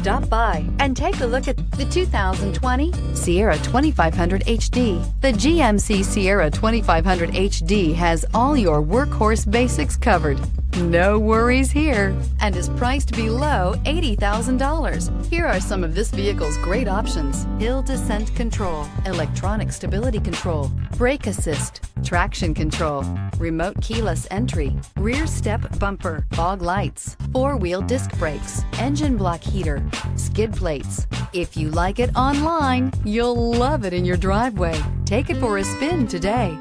Stop by and take a look at the 2020 Sierra 2500 HD. The GMC Sierra 2500 HD has all your workhorse basics covered. No worries here, and is priced below $80,000. Here are some of this vehicle's great options: hill descent control, electronic stability control, brake assist, traction control, remote keyless entry, rear step bumper, fog lights, four-wheel disc brakes, engine block heater, skid plates. If you like it online, you'll love it in your driveway. Take it for a spin today.